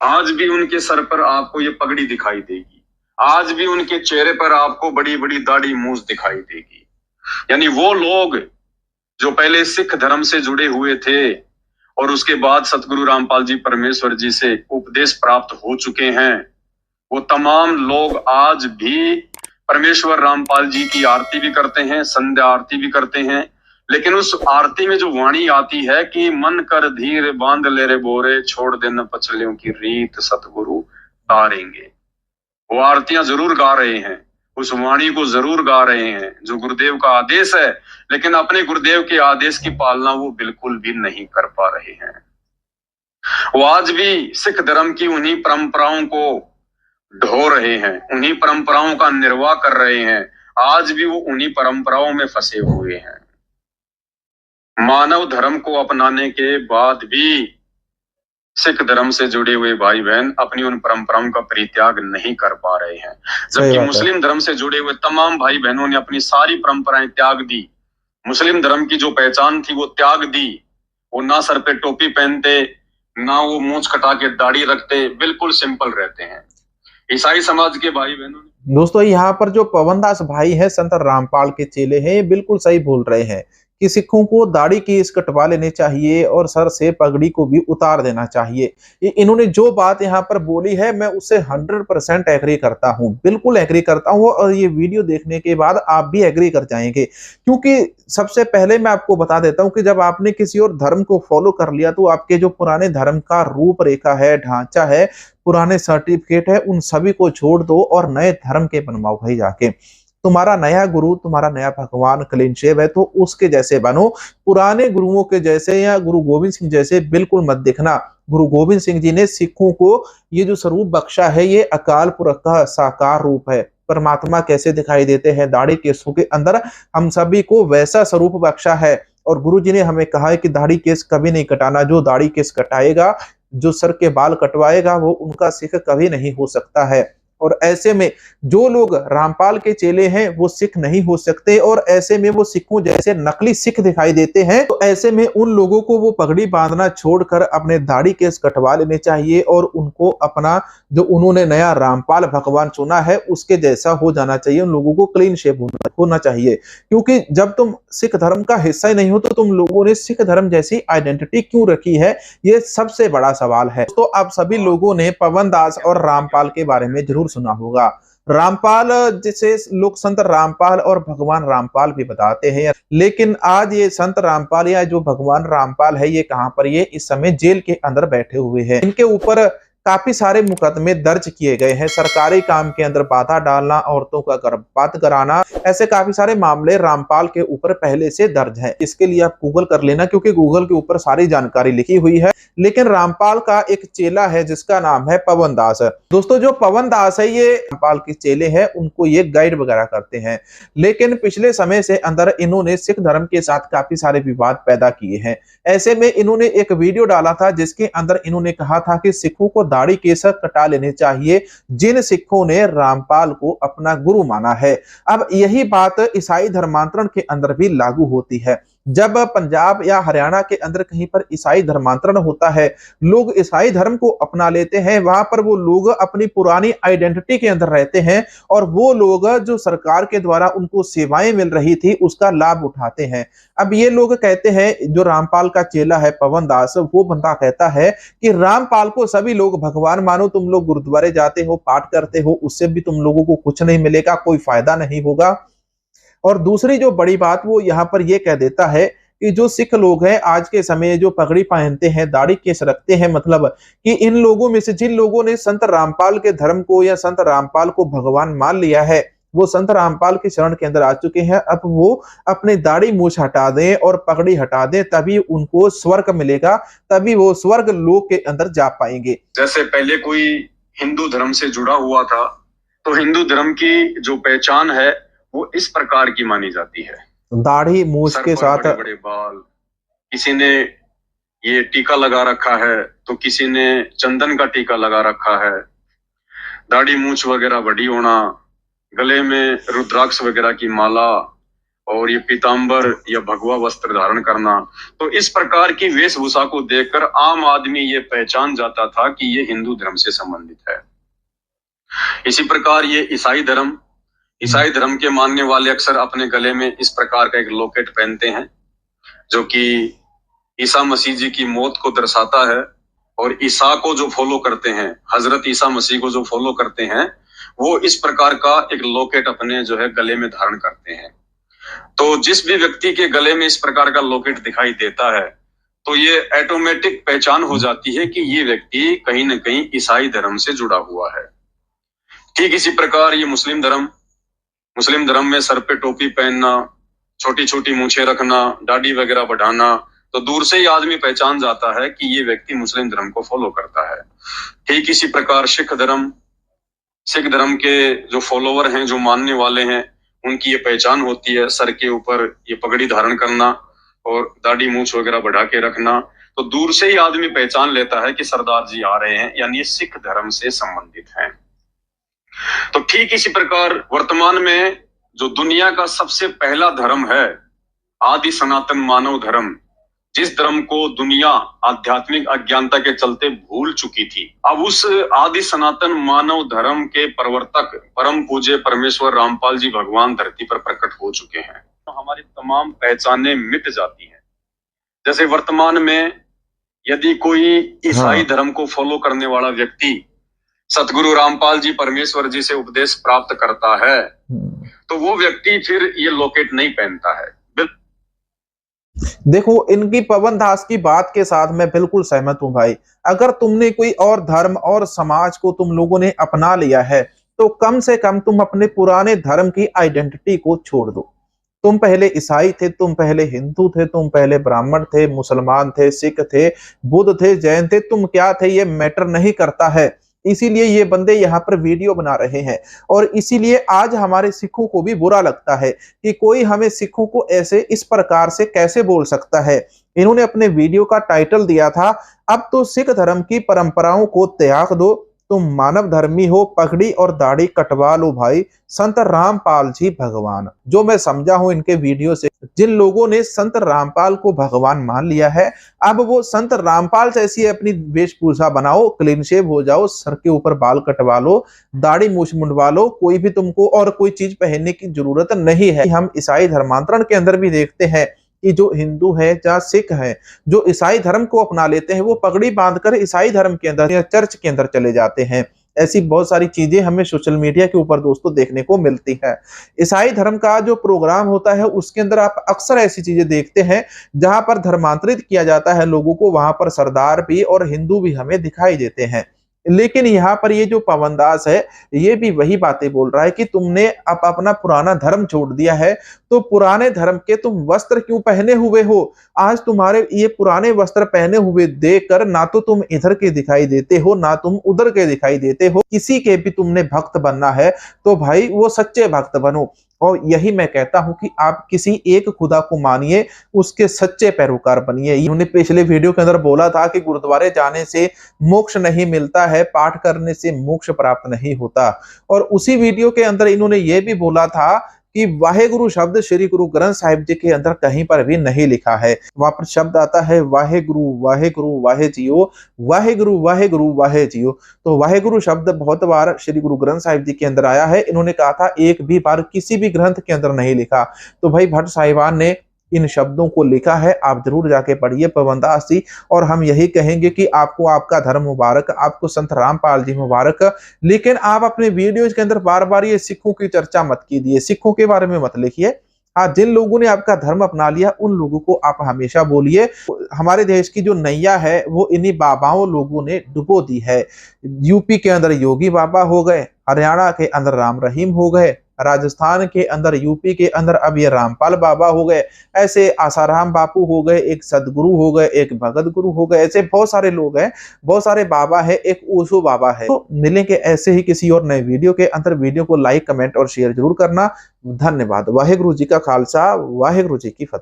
आज भी उनके सर पर आपको ये पगड़ी दिखाई देगी। आज भी उनके चेहरे पर आपको बड़ी बड़ी दाढ़ी मूंछ दिखाई देगी। यानी वो लोग जो पहले सिख धर्म से जुड़े हुए थे और उसके बाद सतगुरु रामपाल जी परमेश्वर जी से उपदेश प्राप्त हो चुके हैं, वो तमाम लोग आज भी परमेश्वर रामपाल जी की आरती भी करते हैं, संध्या आरती भी करते हैं। लेकिन उस आरती में जो वाणी आती है कि मन कर धीर बांध ले रे बोरे, छोड़ देना पछलियों की रीत सतगुरु तारेंगे, वो आरतियां जरूर गा रहे हैं, उस वाणी को जरूर गा रहे हैं जो गुरुदेव का आदेश है, लेकिन अपने गुरुदेव के आदेश की पालना वो बिल्कुल भी नहीं कर पा रहे हैं। वो आज भी सिख धर्म की उन्हीं परंपराओं को ढो रहे हैं, उन्हीं परंपराओं का निर्वाह कर रहे हैं। आज भी वो उन्हीं परंपराओं में फंसे हुए हैं। मानव धर्म को अपनाने के बाद भी सिख धर्म से जुड़े हुए भाई बहन अपनी उन परंपराओं का परित्याग नहीं कर पा रहे हैं, जबकि मुस्लिम धर्म से जुड़े हुए तमाम भाई बहनों ने अपनी सारी परंपराएं त्याग दी। मुस्लिम धर्म की जो पहचान थी वो त्याग दी। वो ना सर पे टोपी पहनते, ना वो मूंछ कटा के दाढ़ी रखते, बिल्कुल सिंपल रहते हैं। ईसाई समाज के भाई बहनों ने दोस्तों यहाँ पर जो पवन दास भाई है संत रामपाल के चेले हैं, ये बिल्कुल सही बोल रहे हैं कि सिखों को दाढ़ी केस कटवा लेने चाहिए और सर से पगड़ी को भी उतार देना चाहिए। इन्होंने जो बात यहाँ पर बोली है मैं उससे 100% एग्री करता हूँ, बिल्कुल एग्री करता हूँ। और ये वीडियो देखने के बाद आप भी एग्री कर जाएंगे, क्योंकि सबसे पहले मैं आपको बता देता हूँ कि जब आपने किसी और धर्म को फॉलो कर लिया तो आपके जो पुराने धर्म का रूपरेखा है, ढांचा है, पुराने सर्टिफिकेट है, उन सभी को छोड़ दो और नए धर्म के बनवाओ भाई जाके। तुम्हारा नया गुरु, तुम्हारा नया भगवान क्लीन शेव है तो उसके जैसे बनो, पुराने गुरुओं के जैसे या गुरु गोविंद सिंह जैसे बिल्कुल मत दिखना। गुरु गोविंद सिंह जी ने सिखों को ये जो स्वरूप बख्शा है, ये अकाल पुरख का साकार रूप है। परमात्मा कैसे दिखाई देते हैं दाढ़ी केसों के अंदर, हम सभी को वैसा स्वरूप बख्शा है। और गुरु जी ने हमें कहा है कि दाढ़ी केस कभी नहीं कटाना। जो दाढ़ी केस कटाएगा, जो सर के बाल कटवाएगा, वो उनका सिख कभी नहीं हो सकता है। और ऐसे में जो लोग रामपाल के चेले हैं वो सिख नहीं हो सकते, और ऐसे में वो सिखों जैसे नकली सिख दिखाई देते हैं। तो ऐसे में उन लोगों को वो पगड़ी बांधना छोड़कर अपने दाढ़ी केस कटवा लेने चाहिए और उनको अपना जो उन्होंने नया रामपाल भगवान चुना है उसके जैसा हो जाना चाहिए। उन लोगों को क्लीन शेव होना चाहिए, क्योंकि जब तुम सिख धर्म का हिस्सा ही नहीं हो तो तुम लोगों ने सिख धर्म जैसी आइडेंटिटी क्यों रखी है, ये सबसे बड़ा सवाल है। तो आप सभी लोगों ने पवन दास और रामपाल के बारे में जरूर सुना होगा। रामपाल जिसे लोग संत रामपाल और भगवान रामपाल भी बताते हैं, लेकिन आज ये संत रामपाल या जो भगवान रामपाल है ये कहां पर, ये इस समय जेल के अंदर बैठे हुए हैं। इनके ऊपर काफी सारे मुकदमे दर्ज किए गए हैं। सरकारी काम के अंदर बाधा डालना, औरतों का गर्भपात कराना, ऐसे काफी सारे मामले रामपाल के ऊपर पहले से दर्ज है। इसके लिए आप गूगल कर लेना, क्योंकि गूगल के ऊपर सारी जानकारी लिखी हुई है। लेकिन रामपाल का एक चेला है जिसका नाम है पवन दास। दोस्तों जो पवन दास है ये रामपाल के चेले हैं, उनको ये गाइड वगैरह करते हैं। लेकिन पिछले समय से अंदर इन्होंने सिख धर्म के साथ काफी सारे विवाद पैदा किए हैं। ऐसे में इन्होंने एक वीडियो डाला था जिसके अंदर इन्होंने कहा था कि सिखों को दाढ़ी केस कटा लेने चाहिए जिन सिखों ने रामपाल को अपना गुरु माना है। अब यही बात ईसाई धर्मांतरण के अंदर भी लागू होती है। जब पंजाब या हरियाणा के अंदर कहीं पर ईसाई धर्मांतरण होता है, लोग ईसाई धर्म को अपना लेते हैं, वहां पर वो लोग अपनी पुरानी आइडेंटिटी के अंदर रहते हैं और वो लोग जो सरकार के द्वारा उनको सेवाएं मिल रही थी उसका लाभ उठाते हैं। अब ये लोग कहते हैं, जो रामपाल का चेला है पवन दास, वो बंदा कहता है कि रामपाल को सभी लोग भगवान मानो, तुम लोग गुरुद्वारे जाते हो, पाठ करते हो, उससे भी तुम लोगों को कुछ नहीं मिलेगा, कोई फायदा नहीं होगा। और दूसरी जो बड़ी बात वो यहाँ पर ये कह देता है कि जो सिख लोग हैं आज के समय जो पगड़ी पहनते हैं, दाढ़ी केस रखते हैं, मतलब कि इन लोगों में से जिन लोगों ने संत रामपाल के धर्म को या संत रामपाल को भगवान मान लिया है, वो संत रामपाल की शरण के अंदर आ चुके हैं। अब वो अपने दाढ़ी मूछ हटा दें और पगड़ी हटा दें, तभी उनको स्वर्ग मिलेगा, तभी वो स्वर्ग लोक के अंदर जा पाएंगे। जैसे पहले कोई हिंदू धर्म से जुड़ा हुआ था तो हिंदू धर्म की जो पहचान है वो इस प्रकार की मानी जाती है, दाढ़ी मूछ के साथ बड़े बड़े बाल, किसी ने ये टीका लगा रखा है तो किसी ने चंदन का टीका लगा रखा है, दाढ़ी मूछ वगैरह बड़ी होना, गले में रुद्राक्ष वगैरह की माला, और ये पीतांबर या भगवा वस्त्र धारण करना, तो इस प्रकार की वेशभूषा को देखकर आम आदमी ये पहचान जाता था कि ये हिंदू धर्म से संबंधित है। इसी प्रकार ये ईसाई धर्म के मानने वाले अक्सर अपने गले में इस प्रकार का एक लॉकेट पहनते हैं, जो कि ईसा मसीह जी की मौत को दर्शाता है। और ईसा को जो फॉलो करते हैं, हजरत ईसा मसीह को जो फॉलो करते हैं, वो इस प्रकार का एक लॉकेट अपने जो है गले में धारण करते हैं। तो जिस भी व्यक्ति के गले में इस प्रकार का लॉकेट दिखाई देता है, तो ये ऑटोमेटिक पहचान हो जाती है कि ये व्यक्ति कहीं ना कहीं ईसाई धर्म से जुड़ा हुआ है। ठीक इसी प्रकार ये मुस्लिम धर्म में सर पे टोपी पहनना, छोटी छोटी मूछें रखना, दाढ़ी वगैरह बढ़ाना, तो दूर से ही आदमी पहचान जाता है कि ये व्यक्ति मुस्लिम धर्म को फॉलो करता है। ठीक इसी प्रकार सिख धर्म के जो फॉलोवर हैं, जो मानने वाले हैं, उनकी ये पहचान होती है सर के ऊपर ये पगड़ी धारण करना और दाढ़ी मूछ वगैरह बढ़ा के रखना। तो दूर से ही आदमी पहचान लेता है कि सरदार जी आ रहे हैं, यानी ये सिख धर्म से संबंधित हैं। तो ठीक इसी प्रकार वर्तमान में जो दुनिया का सबसे पहला धर्म है, आदि सनातन मानव धर्म, जिस धर्म को दुनिया आध्यात्मिक अज्ञानता के चलते भूल चुकी थी, अब उस आदि सनातन मानव धर्म के प्रवर्तक परम पूज्य परमेश्वर रामपाल जी भगवान धरती पर प्रकट हो चुके हैं। तो हमारी तमाम पहचानें मिट जाती हैं। जैसे वर्तमान में यदि कोई ईसाई धर्म को फॉलो करने वाला व्यक्ति सतगुरु रामपाल जी परमेश्वर जी से उपदेश प्राप्त करता है, तो वो व्यक्ति फिर ये लॉकेट नहीं पहनता है। देखो, इनकी पवन दास की बात के साथ मैं बिल्कुल सहमत हूं भाई। अगर तुमने कोई और धर्म और समाज को तुम लोगों ने अपना लिया है, तो कम से कम तुम अपने पुराने धर्म की आइडेंटिटी को छोड़ दो। तुम पहले ईसाई थे, तुम पहले हिंदू थे, तुम पहले ब्राह्मण थे, मुसलमान थे, सिख थे, बुद्ध थे, जैन थे, तुम क्या थे ये मैटर नहीं करता है। इसीलिए ये बंदे यहाँ पर वीडियो बना रहे हैं, और इसीलिए आज हमारे सिखों को भी बुरा लगता है कि कोई हमें सिखों को ऐसे इस प्रकार से कैसे बोल सकता है। इन्होंने अपने वीडियो का टाइटल दिया था, अब तो सिख धर्म की परंपराओं को त्याग दो, तुम मानव धर्मी हो, पगड़ी और दाढ़ी कटवा लो भाई, संत रामपाल जी भगवान। जो मैं समझा हूं इनके वीडियो से, जिन लोगों ने संत रामपाल को भगवान मान लिया है, अब वो संत रामपाल जैसी अपनी वेशभूषा बनाओ, क्लीन शेव हो जाओ, सर के ऊपर बाल कटवा लो, दाढ़ी मूछ मुंडवा लो, कोई भी तुमको और कोई चीज पहनने की जरूरत नहीं है। हम ईसाई धर्मांतरण के अंदर भी देखते हैं कि जो हिंदू है या सिख है, जो ईसाई धर्म को अपना लेते हैं, वो पगड़ी बांधकर ईसाई धर्म के अंदर या चर्च के अंदर चले जाते हैं। ऐसी बहुत सारी चीजें हमें सोशल मीडिया के ऊपर दोस्तों देखने को मिलती है। ईसाई धर्म का जो प्रोग्राम होता है उसके अंदर आप अक्सर ऐसी चीजें देखते हैं जहां पर धर्मांतरित किया जाता है लोगों को, वहां पर सरदार भी और हिंदू भी हमें दिखाई देते हैं। लेकिन यहाँ पर ये जो पवन दास है, ये भी वही बातें बोल रहा है कि तुमने अब अपना पुराना धर्म छोड़ दिया है, तो पुराने धर्म के तुम वस्त्र क्यों पहने हुए हो? आज तुम्हारे ये पुराने वस्त्र पहने हुए देखकर ना तो तुम इधर के दिखाई देते हो, ना तुम उधर के दिखाई देते हो। किसी के भी तुमने भक्त बनना है तो भाई वो सच्चे भक्त बनो, और यही मैं कहता हूं कि आप किसी एक खुदा को मानिए, उसके सच्चे पैरोकार बनिए। इन्होंने पिछले वीडियो के अंदर बोला था कि गुरुद्वारे जाने से मोक्ष नहीं मिलता है, पाठ करने से मोक्ष प्राप्त नहीं होता। और उसी वीडियो के अंदर इन्होंने ये भी बोला था कि वाहेगुरु शब्द श्री गुरु ग्रंथ साहिब जी के अंदर कहीं पर भी नहीं लिखा है। वहां पर शब्द आता है वाहेगुरु वाहेगुरु वाहे जियो, वाहेगुरु वाहेगुरु वाहे जियो। तो वाहेगुरु शब्द बहुत बार श्री गुरु ग्रंथ साहिब जी के अंदर आया है। इन्होंने कहा था एक भी बार किसी भी ग्रंथ के अंदर नहीं लिखा। तो भाई भट्ट साहिबान ने इन शब्दों को लिखा है, आप जरूर जाके पढ़िए पवन दास जी। और हम यही कहेंगे कि आपको आपका धर्म मुबारक, आपको संत रामपाल जी मुबारक। लेकिन आप अपने वीडियोज के अंदर बार बार ये सिखों की चर्चा मत कीजिए, सिखों के बारे में मत लिखिए। हाँ, जिन लोगों ने आपका धर्म अपना लिया उन लोगों को आप हमेशा बोलिए। हमारे देश की जो नैया है वो इन्हीं बाबाओं लोगों ने डुबो दी है। यूपी के अंदर योगी बाबा हो गए, हरियाणा के अंदर राम रहीम हो गए, राजस्थान के अंदर, यूपी के अंदर अब ये रामपाल बाबा हो गए, ऐसे आसाराम बापू हो गए, एक सदगुरु हो गए, एक भगत गुरु हो गए। ऐसे बहुत सारे लोग हैं, बहुत सारे बाबा है, एक ओशो बाबा है। तो मिलेंगे ऐसे ही किसी और नए वीडियो के अंदर। वीडियो को लाइक, कमेंट और शेयर जरूर करना। धन्यवाद। वाहेगुरु जी का खालसा, वाहेगुरु जी की फतेह।